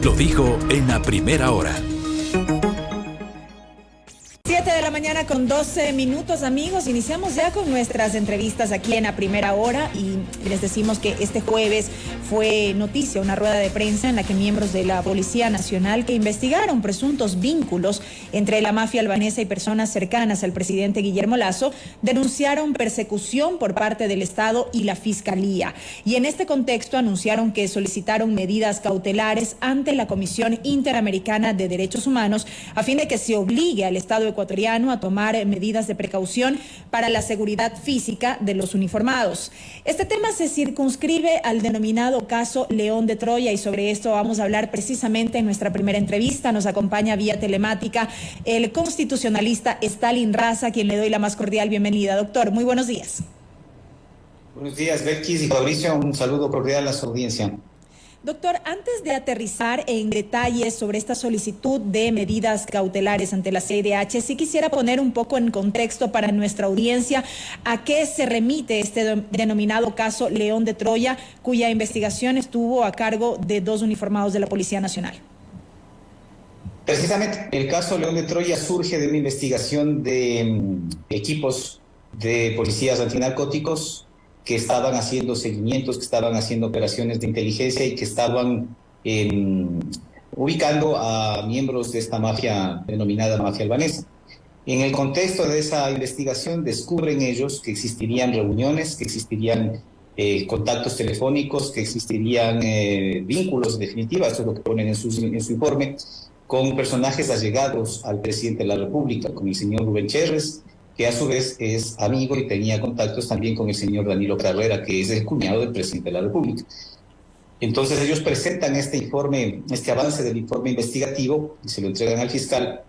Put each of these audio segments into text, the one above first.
Lo dijo en la primera hora. 7 de la mañana con 12 minutos, amigos. Iniciamos ya con nuestras entrevistas aquí en la primera hora y les decimos que este jueves fue noticia una rueda de prensa en la que miembros de la Policía Nacional que investigaron presuntos vínculos entre la mafia albanesa y personas cercanas al presidente Guillermo Lasso denunciaron persecución por parte del Estado y la Fiscalía. Y en este contexto anunciaron que solicitaron medidas cautelares ante la Comisión Interamericana de Derechos Humanos a fin de que se obligue al Estado ecuatoriano a tomar medidas de precaución para la seguridad física de los uniformados. Este tema se circunscribe al denominado caso León de Troya y sobre esto vamos a hablar precisamente en nuestra primera entrevista. Nos acompaña vía telemática el constitucionalista Stalin Raza, a quien le doy la más cordial bienvenida. Doctor, muy buenos días. Buenos días, Belkis y Fabricio. Un saludo cordial a su audiencia. Doctor, antes de aterrizar en detalles sobre esta solicitud de medidas cautelares ante la CIDH, sí quisiera poner un poco en contexto para nuestra audiencia a qué se remite este denominado caso León de Troya, cuya investigación estuvo a cargo de 2 uniformados de la Policía Nacional. Precisamente, el caso León de Troya surge de una investigación de equipos de policías antinarcóticos que estaban haciendo seguimientos, que estaban haciendo operaciones de inteligencia y que estaban ubicando a miembros de esta mafia denominada mafia albanesa. En el contexto de esa investigación descubren ellos que existirían reuniones, que existirían contactos telefónicos, que existirían vínculos, en definitiva, esto es lo que ponen en su informe, con personajes allegados al presidente de la República, con el señor Rubén Cherres, que a su vez es amigo y tenía contactos también con el señor Danilo Carrera, que es el cuñado del presidente de la República. Entonces ellos presentan este informe, este avance del informe investigativo, y se lo entregan al fiscal,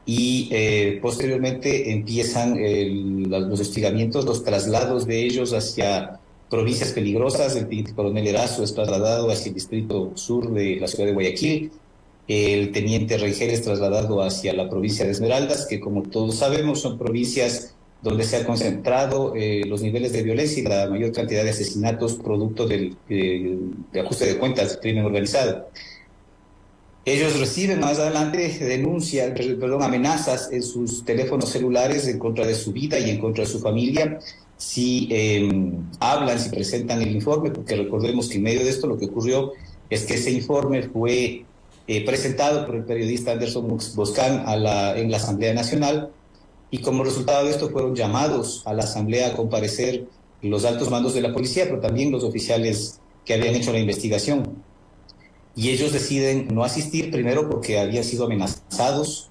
y posteriormente empiezan los hostigamientos, los traslados de ellos hacia provincias peligrosas. El teniente coronel Erazo es trasladado hacia el distrito sur de la ciudad de Guayaquil. El teniente Rengel es trasladado hacia la provincia de Esmeraldas, que como todos sabemos son provincias donde se ha concentrado los niveles de violencia y la mayor cantidad de asesinatos producto de ajuste de cuentas, del crimen organizado. Ellos reciben más adelante amenazas en sus teléfonos celulares en contra de su vida y en contra de su familia si hablan, si presentan el informe, porque recordemos que en medio de esto lo que ocurrió es que ese informe fue presentado por el periodista Anderson Boscan en la Asamblea Nacional, y como resultado de esto fueron llamados a la Asamblea a comparecer los altos mandos de la policía, pero también los oficiales que habían hecho la investigación. Y ellos deciden no asistir, primero porque habían sido amenazados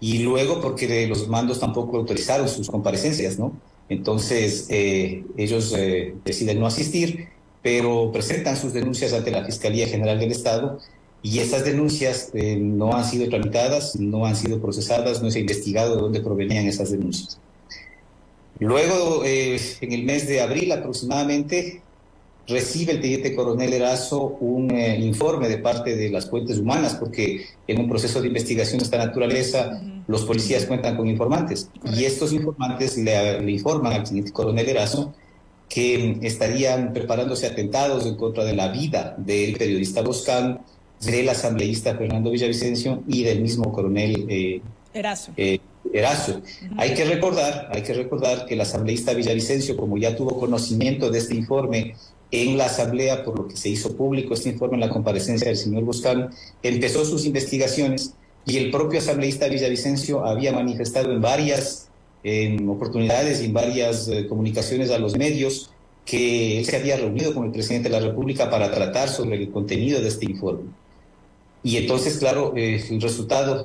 y luego porque los mandos tampoco autorizaron sus comparecencias, ¿no? Entonces ellos deciden no asistir, pero presentan sus denuncias ante la Fiscalía General del Estado. Y esas denuncias no han sido tramitadas, no han sido procesadas, no se ha investigado de dónde provenían esas denuncias. Luego, en el mes de abril aproximadamente, recibe el teniente coronel Erazo un informe de parte de las fuentes humanas, porque en un proceso de investigación de esta naturaleza, los policías cuentan con informantes. Y estos informantes le informan al teniente coronel Erazo que estarían preparándose atentados en contra de la vida del periodista Boscan, del asambleísta Fernando Villavicencio y del mismo coronel Erazo. Hay que recordar que el asambleísta Villavicencio, como ya tuvo conocimiento de este informe en la asamblea, por lo que se hizo público este informe en la comparecencia del señor Boscan, empezó sus investigaciones, y el propio asambleísta Villavicencio había manifestado en varias oportunidades y en varias comunicaciones a los medios que él se había reunido con el presidente de la República para tratar sobre el contenido de este informe. Y entonces, claro, el resultado,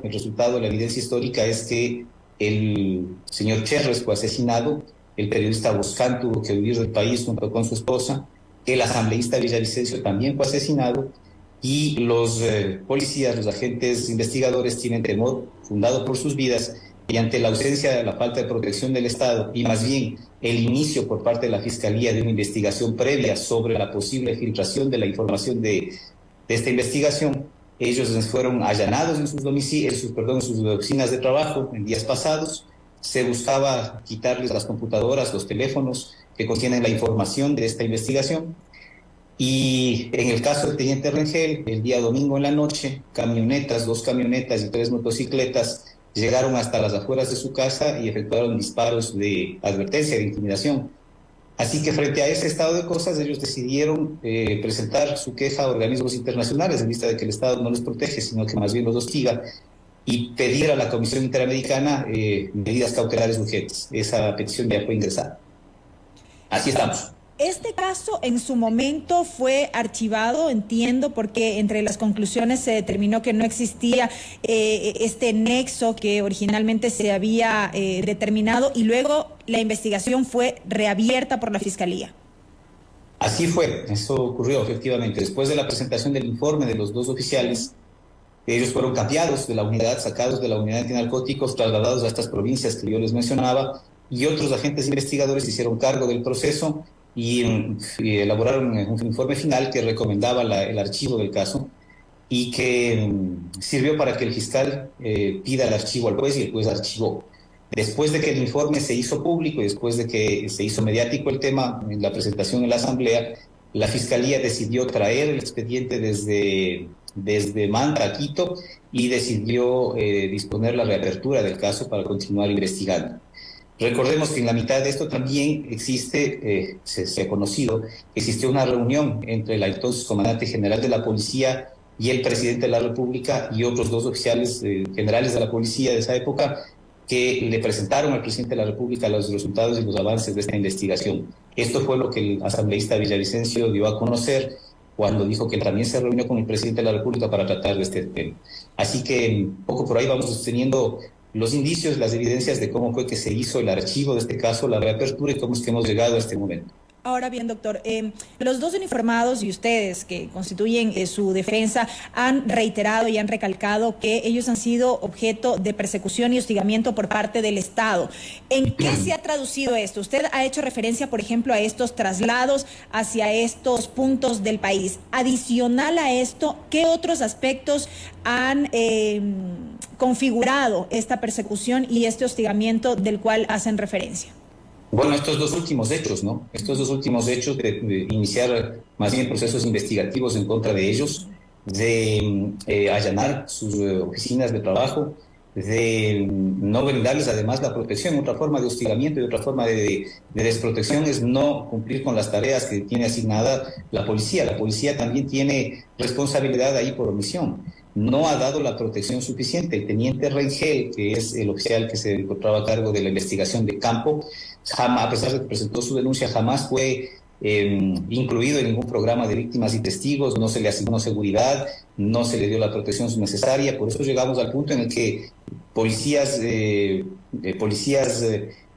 la evidencia histórica es que el señor Cherres fue asesinado, el periodista Boscan tuvo que huir del país junto con su esposa, el asambleísta Villavicencio también fue asesinado, y los policías, los agentes investigadores tienen temor fundado por sus vidas, y ante la ausencia de la falta de protección del Estado y más bien el inicio por parte de la Fiscalía de una investigación previa sobre la posible filtración de la información de esta investigación, ellos fueron allanados en sus oficinas de trabajo en días pasados. Se buscaba quitarles las computadoras, los teléfonos que contienen la información de esta investigación. Y en el caso del teniente Rengel, el día domingo en la noche, dos camionetas y 3 motocicletas llegaron hasta las afueras de su casa y efectuaron disparos de advertencia, de intimidación. Así que frente a ese estado de cosas, ellos decidieron presentar su queja a organismos internacionales en vista de que el Estado no los protege, sino que más bien los hostiga, y pedir a la Comisión Interamericana medidas cautelares urgentes. Esa petición ya fue ingresada. Así estamos. Este caso en su momento fue archivado, entiendo, porque entre las conclusiones se determinó que no existía este nexo que originalmente se había determinado, y luego la investigación fue reabierta por la Fiscalía. Así fue, eso ocurrió efectivamente. Después de la presentación del informe de los 2 oficiales, ellos fueron cambiados de la unidad, sacados de la unidad antinarcóticos, trasladados a estas provincias que yo les mencionaba, y otros agentes investigadores se hicieron cargo del proceso y elaboraron un informe final que recomendaba el archivo del caso y que sirvió para que el fiscal pida el archivo al juez, y el juez archivó. Después de que el informe se hizo público y después de que se hizo mediático el tema en la presentación en la Asamblea, la Fiscalía decidió traer el expediente desde Manta a Quito y decidió disponer la reapertura del caso para continuar investigando. Recordemos que en la mitad de esto también existe, se ha conocido, existió una reunión entre el entonces comandante general de la policía y el presidente de la República y otros 2 oficiales generales de la policía de esa época, que le presentaron al presidente de la República los resultados y los avances de esta investigación. Esto fue lo que el asambleísta Villavicencio dio a conocer cuando dijo que también se reunió con el presidente de la República para tratar de este tema. Así que un poco por ahí vamos sosteniendo los indicios, las evidencias de cómo fue que se hizo el archivo de este caso, la reapertura, y cómo es que hemos llegado a este momento. Ahora bien, doctor, los 2 uniformados y ustedes que constituyen su defensa han reiterado y han recalcado que ellos han sido objeto de persecución y hostigamiento por parte del Estado. ¿En qué se ha traducido esto? Usted ha hecho referencia, por ejemplo, a estos traslados hacia estos puntos del país. Adicional a esto, ¿qué otros aspectos han configurado esta persecución y este hostigamiento del cual hacen referencia? Bueno, estos 2 últimos hechos, ¿no? Estos 2 últimos hechos de iniciar más bien procesos investigativos en contra de ellos, de allanar sus oficinas de trabajo, de no brindarles además la protección. Otra forma de hostigamiento y otra forma de desprotección es no cumplir con las tareas que tiene asignada la policía. La policía también tiene responsabilidad ahí por omisión. No ha dado la protección suficiente. El teniente Rengel, que es el oficial que se encontraba a cargo de la investigación de campo, jamás, a pesar de que presentó su denuncia, jamás fue incluido en ningún programa de víctimas y testigos, no se le asignó seguridad, no se le dio la protección necesaria. Por eso llegamos al punto en el que policías que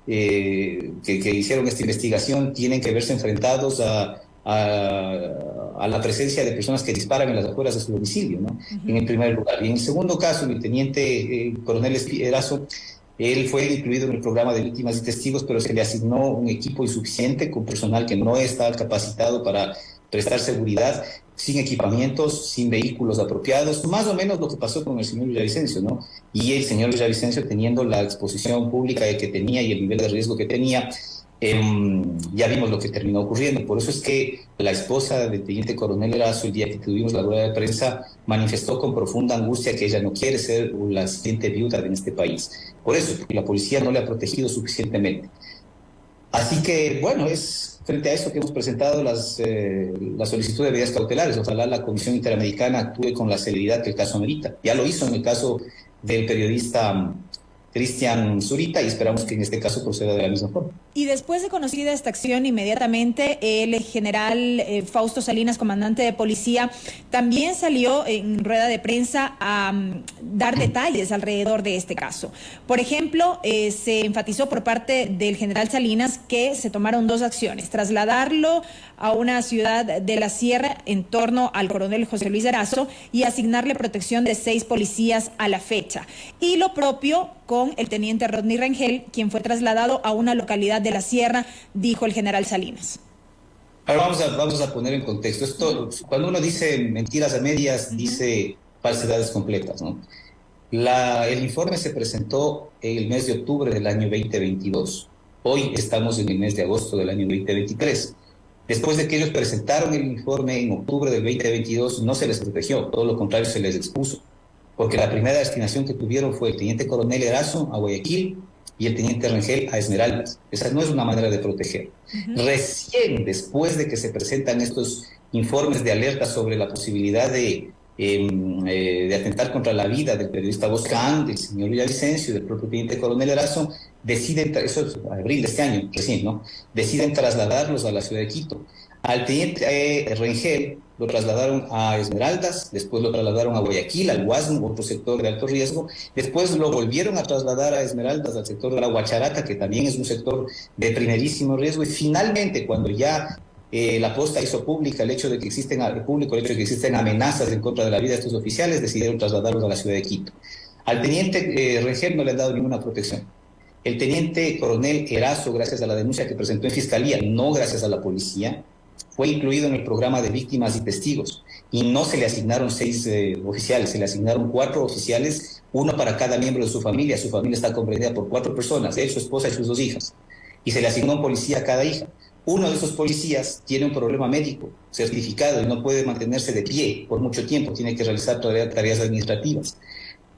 hicieron esta investigación tienen que verse enfrentados a la presencia de personas que disparan en las afueras de su domicilio, ¿no? En el primer lugar. Y en el segundo caso, el teniente coronel Erazo, él fue incluido en el programa de víctimas y testigos, pero se le asignó un equipo insuficiente con personal que no está capacitado para prestar seguridad, sin equipamientos, sin vehículos apropiados, más o menos lo que pasó con el señor Villavicencio, ¿no? Y el señor Villavicencio, teniendo la exposición pública que tenía y el nivel de riesgo que tenía, ya vimos lo que terminó ocurriendo. Por eso es que la esposa del teniente coronel Erazo, el día que tuvimos la rueda de prensa, manifestó con profunda angustia que ella no quiere ser la siguiente viuda en este país. Por eso, porque la policía no le ha protegido suficientemente. Así que, bueno, es frente a eso que hemos presentado la solicitud de medidas cautelares. Ojalá la Comisión Interamericana actúe con la celeridad que el caso amerita. Ya lo hizo en el caso del periodista Cristian Zurita y esperamos que en este caso proceda de la misma forma. Y después de conocida esta acción, inmediatamente el general Fausto Salinas, comandante de policía, también salió en rueda de prensa a dar detalles alrededor de este caso. Por ejemplo, se enfatizó por parte del general Salinas que se tomaron 2 acciones: trasladarlo a una ciudad de la sierra en torno al coronel José Luis Erazo y asignarle protección de 6 policías a la fecha. Y lo propio con el teniente Rodney Rengel, quien fue trasladado a una localidad de la sierra, dijo el general Salinas. Ahora vamos a poner en contexto. Esto, cuando uno dice mentiras a medias, dice falsedades completas, ¿no? El informe se presentó en el mes de octubre del año 2022. Hoy estamos en el mes de agosto del año 2023. Después de que ellos presentaron el informe en octubre del 2022, no se les protegió, todo lo contrario, se les expuso, porque la primera destinación que tuvieron fue el teniente coronel Erazo a Guayaquil y el teniente Rengel a Esmeraldas. Esa no es una manera de proteger. Recién después de que se presentan estos informes de alerta sobre la posibilidad de atentar contra la vida del periodista Boscán, del señor Villavicencio y del propio teniente coronel Erazo, deciden, eso es abril de este año, recién, ¿no? Deciden trasladarlos a la ciudad de Quito. Al teniente Rengel lo trasladaron a Esmeraldas, después lo trasladaron a Guayaquil, al Guasmo, otro sector de alto riesgo, después lo volvieron a trasladar a Esmeraldas, al sector de la Guacharaca, que también es un sector de primerísimo riesgo, y finalmente, cuando ya la posta hizo pública el hecho de que existen amenazas en contra de la vida de estos oficiales, decidieron trasladarlos a la ciudad de Quito. Al teniente Rengel no le han dado ninguna protección. El teniente coronel Erazo, gracias a la denuncia que presentó en fiscalía, no gracias a la policía, fue incluido en el programa de víctimas y testigos, y no se le asignaron 6 oficiales, se le asignaron 4 oficiales, uno para cada miembro de su familia. Su familia está comprendida por 4 personas, él, su esposa y sus 2 hijas, y se le asignó un policía a cada hija. Uno de esos policías tiene un problema médico certificado y no puede mantenerse de pie por mucho tiempo, tiene que realizar tareas administrativas.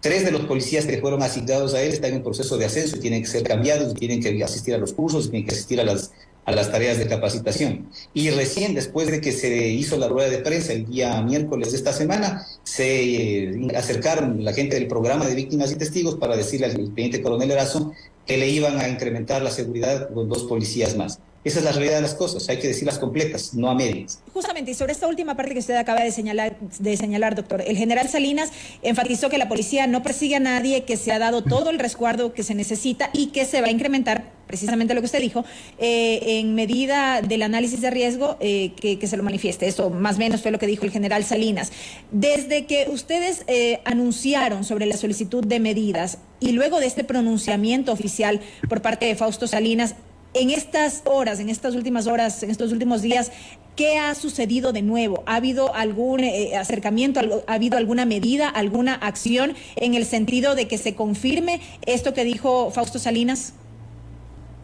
3 de los policías que fueron asignados a él están en proceso de ascenso y tienen que ser cambiados, y tienen que asistir a los cursos, y tienen que asistir a las tareas de capacitación. Y recién después de que se hizo la rueda de prensa el día miércoles de esta semana, se acercaron la gente del programa de víctimas y testigos para decirle al teniente coronel Erazo que le iban a incrementar la seguridad con 2 policías más. Esa es la realidad de las cosas, hay que decirlas completas, no a medias. Justamente, y sobre esta última parte que usted acaba de señalar, doctor, el general Salinas enfatizó que la policía no persigue a nadie, que se ha dado todo el resguardo que se necesita y que se va a incrementar, precisamente lo que usted dijo, en medida del análisis de riesgo, que se lo manifieste. Eso más o menos fue lo que dijo el general Salinas. Desde que ustedes anunciaron sobre la solicitud de medidas y luego de este pronunciamiento oficial por parte de Fausto Salinas, en estas horas, en estas últimas horas, en estos últimos días, ¿qué ha sucedido de nuevo? ¿Ha habido algún acercamiento, ha habido alguna medida, alguna acción en el sentido de que se confirme esto que dijo Fausto Salinas?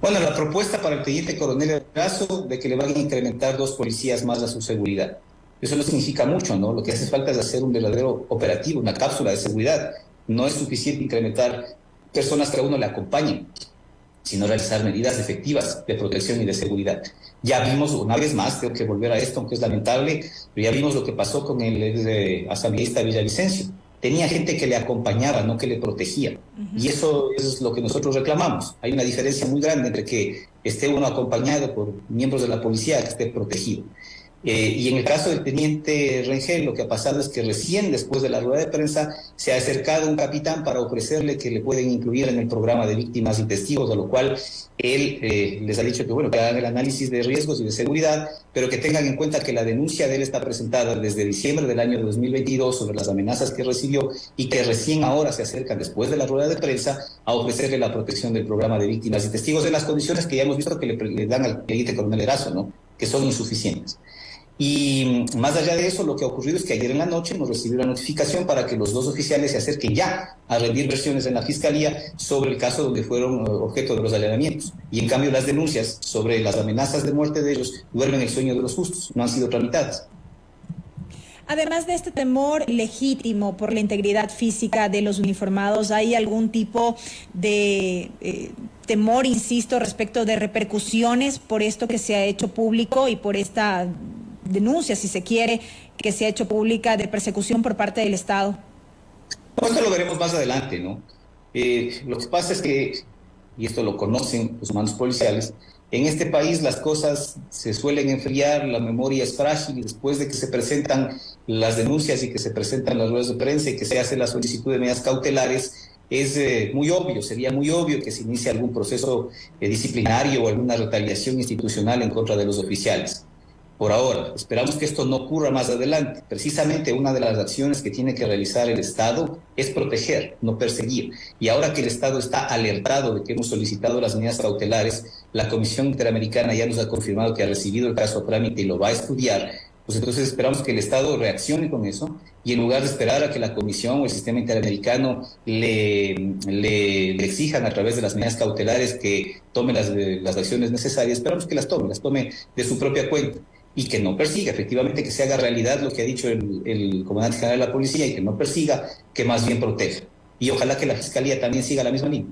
Bueno, la propuesta para el teniente coronel Erazo de que le van a incrementar 2 policías más a su seguridad. Eso no significa mucho, ¿no? Lo que hace falta es hacer un verdadero operativo, una cápsula de seguridad. No es suficiente incrementar personas que a uno le acompañen, sino realizar medidas efectivas de protección y de seguridad. Ya vimos, una vez más, tengo que volver a esto, aunque es lamentable, pero ya vimos lo que pasó con el asambleísta Villavicencio. Tenía gente que le acompañaba, no que le protegía. Y eso es lo que nosotros reclamamos. Hay una diferencia muy grande entre que esté uno acompañado por miembros de la policía, que esté protegido. Y en el caso del teniente Rengel, lo que ha pasado es que recién después de la rueda de prensa se ha acercado un capitán para ofrecerle que le pueden incluir en el programa de víctimas y testigos, a lo cual él les ha dicho que bueno, que hagan el análisis de riesgos y de seguridad, pero que tengan en cuenta que la denuncia de él está presentada desde diciembre del año 2022 sobre las amenazas que recibió, y que recién ahora se acercan después de la rueda de prensa a ofrecerle la protección del programa de víctimas y testigos en las condiciones que ya hemos visto que le dan al teniente coronel Erazo, ¿no? Que son insuficientes. Y más allá de eso, lo que ha ocurrido es que ayer en la noche hemos recibido la notificación para que los 2 oficiales se acerquen ya a rendir versiones en la Fiscalía sobre el caso donde fueron objeto de los allanamientos. Y en cambio las denuncias sobre las amenazas de muerte de ellos duermen el sueño de los justos, no han sido tramitadas. Además de este temor legítimo por la integridad física de los uniformados, ¿hay algún tipo de temor, insisto, respecto de repercusiones por esto que se ha hecho público y por esta denuncia, si se quiere, que se ha hecho pública de persecución por parte del Estado? No, esto lo veremos más adelante, ¿no? Lo que pasa es que, y esto lo conocen los mandos policiales, en este país las cosas se suelen enfriar, la memoria es frágil, y después de que se presentan las denuncias y que se presentan las ruedas de prensa y que se hace la solicitud de medidas cautelares, es muy obvio, sería muy obvio que se inicie algún proceso disciplinario o alguna retaliación institucional en contra de los oficiales. Por ahora, esperamos que esto no ocurra más adelante. Precisamente una de las acciones que tiene que realizar el Estado es proteger, no perseguir. Y ahora que el Estado está alertado de que hemos solicitado las medidas cautelares, la Comisión Interamericana ya nos ha confirmado que ha recibido el caso a trámite y lo va a estudiar. Pues entonces esperamos que el Estado reaccione con eso, y en lugar de esperar a que la Comisión o el sistema interamericano le exijan a través de las medidas cautelares que tome las acciones necesarias, esperamos que las tome de su propia cuenta. y que no persiga, efectivamente que se haga realidad lo que ha dicho el comandante general de la policía y que no persiga, que más bien proteja. Y ojalá que la Fiscalía también siga la misma línea.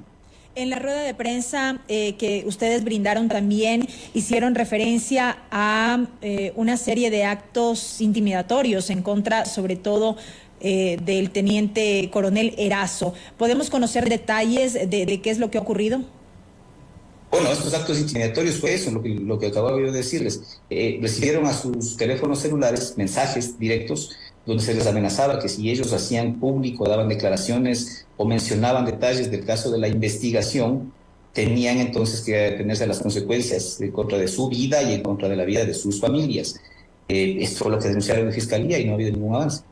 En la rueda de prensa que ustedes brindaron también hicieron referencia a una serie de actos intimidatorios en contra, sobre todo, del teniente coronel Erazo. ¿Podemos conocer detalles de qué es lo que ha ocurrido? Bueno, estos actos intimidatorios fue eso, lo que acababa yo de decirles. Recibieron a sus teléfonos celulares mensajes directos donde se les amenazaba que si ellos hacían público, daban declaraciones o mencionaban detalles del caso de la investigación, tenían entonces que atenerse a las consecuencias en contra de su vida y en contra de la vida de sus familias. Esto fue lo que denunciaron en Fiscalía y no ha habido ningún avance.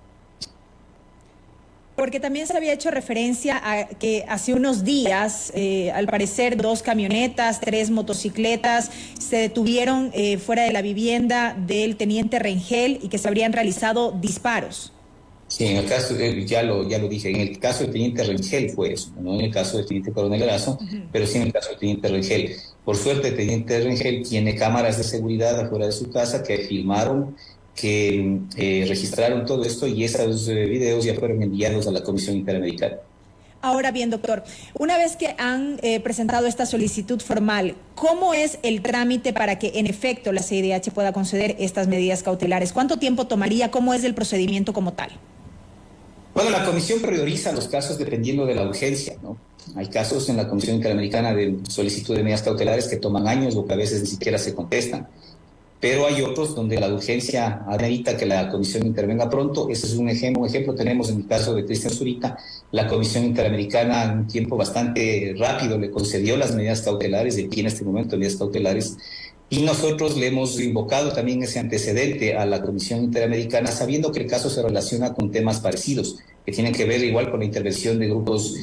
Porque también se había hecho referencia a que hace unos días, al parecer, 2 camionetas, 3 motocicletas se detuvieron fuera de la vivienda del teniente Rengel y que se habrían realizado disparos. Sí, en el caso, ya lo dije, en el caso del teniente Rengel fue eso, no en el caso del teniente coronel Erazo, pero sí en el caso del teniente Rengel. Por suerte, el teniente Rengel tiene cámaras de seguridad afuera de su casa que filmaron, que registraron todo esto y esos videos ya fueron enviados a la Comisión Interamericana. Ahora bien, doctor, una vez que han presentado esta solicitud formal, ¿cómo es el trámite para que en efecto la CIDH pueda conceder estas medidas cautelares? ¿Cuánto tiempo tomaría? ¿Cómo es el procedimiento como tal? Bueno, la Comisión prioriza los casos dependiendo de la urgencia, ¿no? Hay casos en la Comisión Interamericana de solicitud de medidas cautelares que toman años o que a veces ni siquiera se contestan. Pero hay otros donde la urgencia amerita que la Comisión intervenga pronto. Ese es un ejemplo tenemos en el caso de Cristian Zurita. La Comisión Interamericana en un tiempo bastante rápido le concedió las medidas cautelares, de aquí en este momento medidas cautelares, y nosotros le hemos invocado también ese antecedente a la Comisión Interamericana, sabiendo que el caso se relaciona con temas parecidos, que tienen que ver igual con la intervención de grupos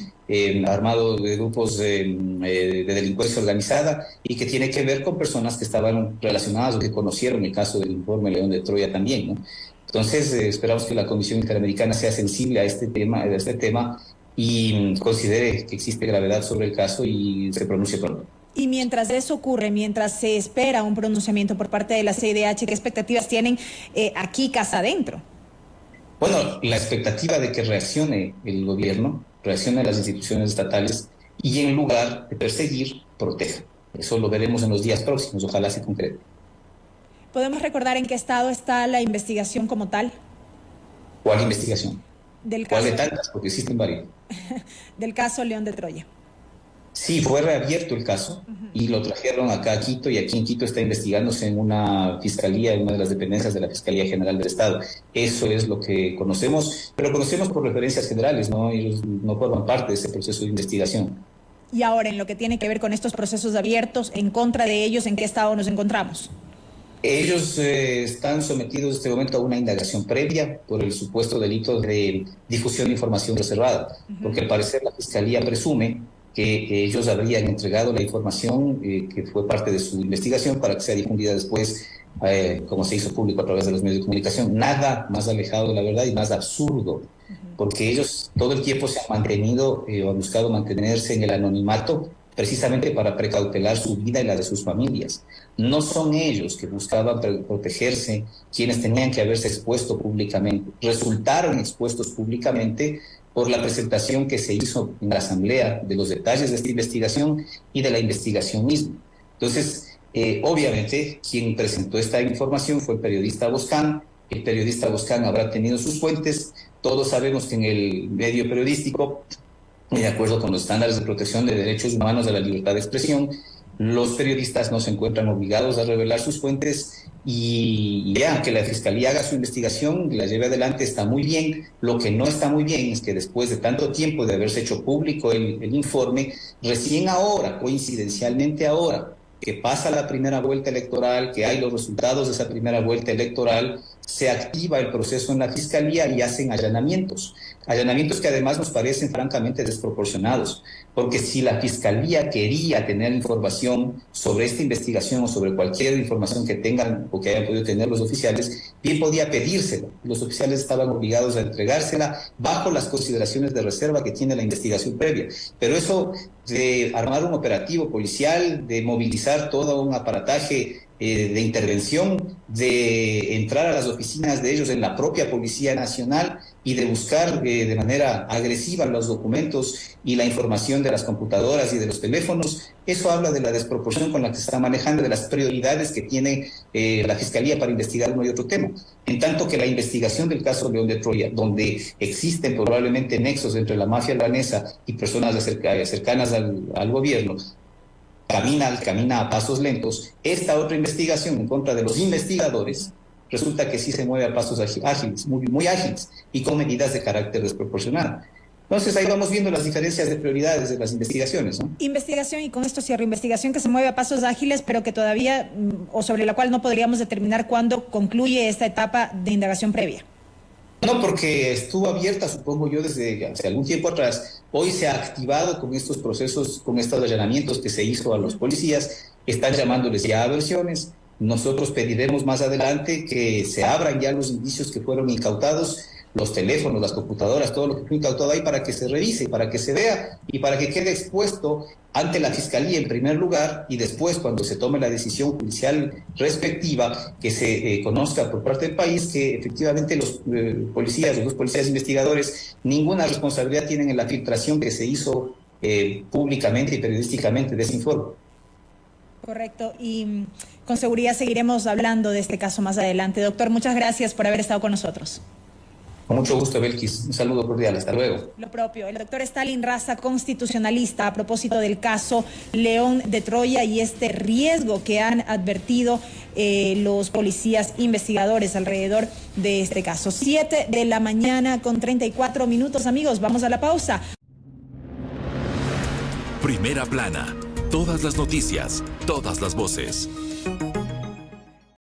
armados, de grupos de delincuencia organizada, y que tiene que ver con personas que estaban relacionadas o que conocieron el caso del informe León de Troya también, ¿no? Entonces, esperamos que la Comisión Interamericana sea sensible a este tema y considere que existe gravedad sobre el caso y se pronuncie pronto. Y mientras eso ocurre, mientras se espera un pronunciamiento por parte de la CIDH, ¿qué expectativas tienen aquí casa adentro? Bueno, la expectativa de que reaccione el gobierno, reaccione las instituciones estatales y en lugar de perseguir, proteja. Eso lo veremos en los días próximos, ojalá se concrete. ¿Podemos recordar en qué estado está la investigación como tal? ¿Cuál investigación? Del caso, ¿cuál de tantas? Porque existen varias. Del caso León de Troya. Sí, fue reabierto el caso y lo trajeron acá a Quito, y aquí en Quito está investigándose en una fiscalía, en una de las dependencias de la Fiscalía General del Estado. Eso es lo que conocemos, pero conocemos por referencias generales, ¿no? Ellos no forman parte de ese proceso de investigación. Y ahora, en lo que tiene que ver con estos procesos abiertos, en contra de ellos, ¿en qué estado nos encontramos? Ellos están sometidos en este momento a una indagación previa por el supuesto delito de difusión de información reservada, porque al parecer la Fiscalía presume que ellos habrían entregado la información que fue parte de su investigación para que sea difundida después, como se hizo público a través de los medios de comunicación. Nada más alejado de la verdad y más absurdo, porque ellos todo el tiempo se han mantenido o han buscado mantenerse en el anonimato precisamente para precautelar su vida y la de sus familias. No son ellos que buscaban protegerse quienes tenían que haberse expuesto públicamente. Resultaron expuestos públicamente por la presentación que se hizo en la Asamblea de los detalles de esta investigación y de la investigación misma. Entonces, obviamente, quien presentó esta información fue el periodista Boscán. El periodista Boscán habrá tenido sus fuentes. Todos sabemos que en el medio periodístico, de acuerdo con los estándares de protección de derechos humanos de la libertad de expresión, los periodistas no se encuentran obligados a revelar sus fuentes, y ya que la Fiscalía haga su investigación y la lleve adelante está muy bien. Lo que no está muy bien es que después de tanto tiempo de haberse hecho público el informe, recién ahora, coincidencialmente ahora, que pasa la primera vuelta electoral, que hay los resultados de esa primera vuelta electoral, se activa el proceso en la Fiscalía y hacen allanamientos que además nos parecen francamente desproporcionados, porque si la Fiscalía quería tener información sobre esta investigación o sobre cualquier información que tengan o que hayan podido tener los oficiales, bien podía pedírsela. Los oficiales estaban obligados a entregársela bajo las consideraciones de reserva que tiene la investigación previa. Pero eso de armar un operativo policial, de movilizar todo un aparataje de intervención, de entrar a las oficinas de ellos en la propia Policía Nacional y de buscar de manera agresiva los documentos y la información de las computadoras y de los teléfonos. Eso habla de la desproporción con la que se está manejando, de las prioridades que tiene la Fiscalía para investigar uno y otro tema. En tanto que la investigación del caso León de Troya, donde existen probablemente nexos entre la mafia albanesa y personas cercanas al gobierno, camina a pasos lentos. Esta otra investigación en contra de los investigadores resulta que sí se mueve a pasos ágiles, muy ágiles y con medidas de carácter desproporcionado. Entonces ahí vamos viendo las diferencias de prioridades de las investigaciones, ¿no? Investigación, y con esto cierro, investigación que se mueve a pasos ágiles, pero que todavía, o sobre la cual no podríamos determinar cuándo concluye esta etapa de indagación previa. No, porque estuvo abierta, supongo yo, desde hace algún tiempo atrás. Hoy se ha activado con estos procesos, con estos allanamientos que se hizo a los policías. Están llamándoles ya a versiones. Nosotros pediremos más adelante que se abran ya los indicios que fueron incautados, los teléfonos, las computadoras, todo lo que fue incautado ahí, para que se revise, para que se vea y para que quede expuesto ante la Fiscalía en primer lugar, y después, cuando se tome la decisión judicial respectiva, que se conozca por parte del país que efectivamente los policías investigadores, ninguna responsabilidad tienen en la filtración que se hizo públicamente y periodísticamente de ese informe. Correcto, y con seguridad seguiremos hablando de este caso más adelante. Doctor, muchas gracias por haber estado con nosotros. Con mucho gusto, Belkis. Un saludo cordial. Hasta luego. Lo propio. El doctor Stalin Raza, constitucionalista, a propósito del caso León de Troya y este riesgo que han advertido los policías investigadores alrededor de este caso. 7 de la mañana con 34 minutos, amigos. Vamos a la pausa. Primera plana. Todas las noticias, todas las voces.